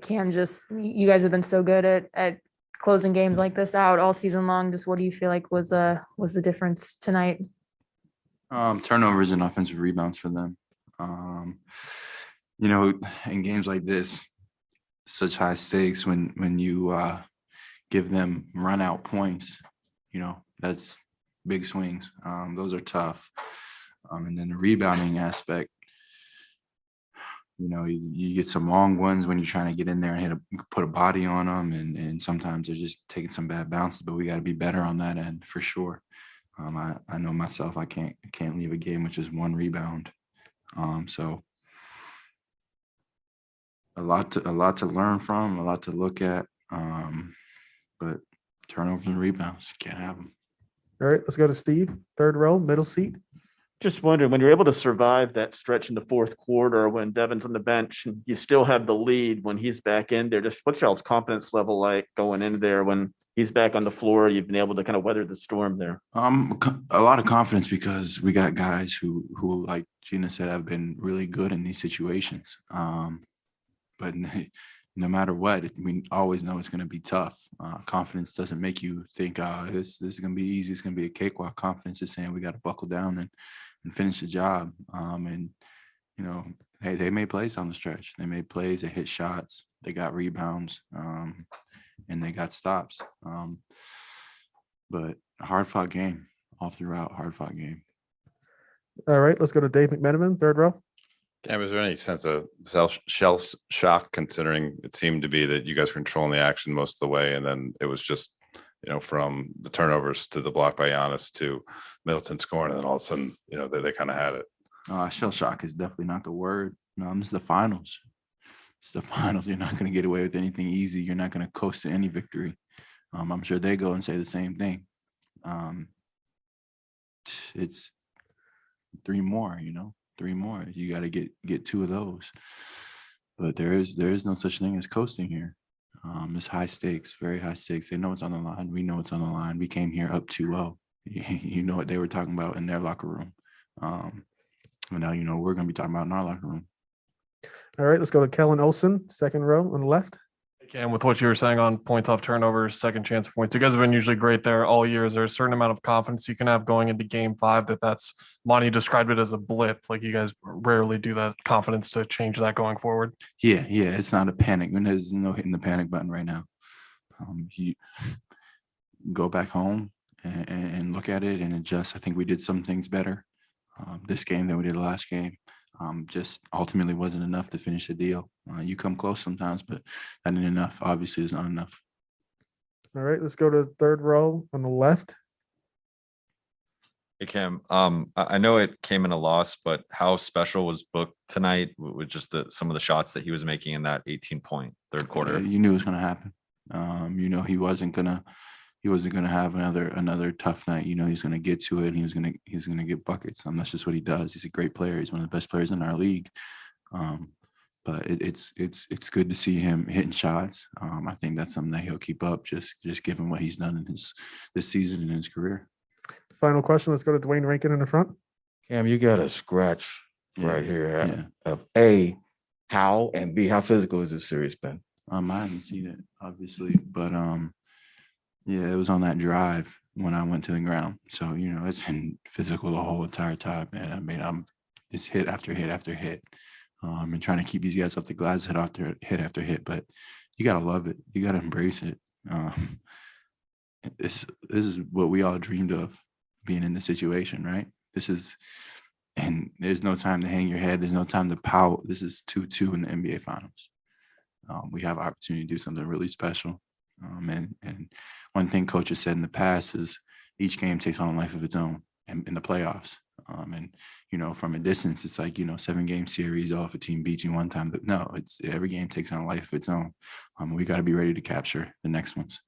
Cam, just you guys have been so good at closing games like this out all season long. Just what do you feel like was the difference tonight? Turnovers and offensive rebounds for them. In games like this, such high stakes when you give them run out points, that's big swings. Those are tough. And then the rebounding aspect, you get some long ones when you're trying to get in there and put a body on them, and sometimes they're just taking some bad bounces. But we got to be better on that end for sure. I know myself. I can't leave a game with just one rebound. So a lot to learn from, a lot to look at. But turnovers and rebounds, can't have them. All right, let's go to Steve, third row, middle seat. Just wondering, when you're able to survive that stretch in the fourth quarter when Devin's on the bench and you still have the lead when he's back in there, just what's y'all's confidence level like going into there when he's back on the floor? You've been able to kind of weather the storm there. A lot of confidence because we got guys who, like Gina said, have been really good in these situations. But no matter what, we always know it's going to be tough. Confidence doesn't make you think, this is going to be easy. It's going to be a cakewalk. Confidence is saying we got to buckle down and finish the job. Hey, they made plays on the stretch. They made plays. They hit shots. They got rebounds, and they got stops. But a hard-fought game all throughout. Hard-fought game. All right, let's go to Dave McMenamin, third row. Cam, is there any sense of shell shock, considering it seemed to be that you guys were controlling the action most of the way, and then it was just, from the turnovers to the block by Giannis to Middleton scoring, and then all of a sudden, they kind of had it. Shell shock is definitely not the word. No, it's the finals. It's the finals. You're not going to get away with anything easy. You're not going to coast to any victory. I'm sure they go and say the same thing. It's three more, 3 more. You got to get 2 of those. But there is no such thing as coasting here. It's high stakes, very high stakes. They know it's on the line. We know it's on the line. We came here up 2-0. You know what they were talking about in their locker room. And now we're going to be talking about in our locker room. All right, let's go to Kellen Olson, second row on the left. And with what you were saying on points off turnovers, second chance points, you guys have been usually great there all year. Is there a certain amount of confidence you can have going into game 5 that's Monty described it as a blip? Like you guys rarely do that confidence to change that going forward. Yeah. It's not a panic. There's no hitting the panic button right now. You go back home and look at it and adjust. I think we did some things better this game than we did last game. Just ultimately wasn't enough to finish the deal. You come close sometimes, but that ain't enough. Obviously, it's not enough. All right, let's go to third row on the left. Hey, Cam, I know it came in a loss, but how special was Book tonight with just some of the shots that he was making in that 18-point third quarter? You knew it was going to happen. He wasn't gonna have another tough night. He's gonna get to it and he's gonna get buckets. That's just what he does. He's a great player. He's one of the best players in our league. But it's good to see him hitting shots. I think that's something that he'll keep up, just given what he's done in this season and in his career. Final question. Let's go to Dwayne Rankin in the front. Cam, you got a scratch right here of A, how, and B, how physical has this series been? I haven't seen it, obviously, but it was on that drive when I went to the ground. So, it's been physical the whole entire time, man. I mean, I'm just hit after hit after hit. And trying to keep these guys off the glass hit after hit. But you got to love it. You got to embrace it. This is what we all dreamed of, being in this situation, right? And there's no time to hang your head. There's no time to pout. This is 2-2 in the NBA Finals. We have opportunity to do something really special. And one thing Coach has said in the past is each game takes on a life of its own in the playoffs. From a distance, it's like, 7-game series. If a team beats you one time, but no, it's every game takes on a life of its own. We got to be ready to capture the next ones.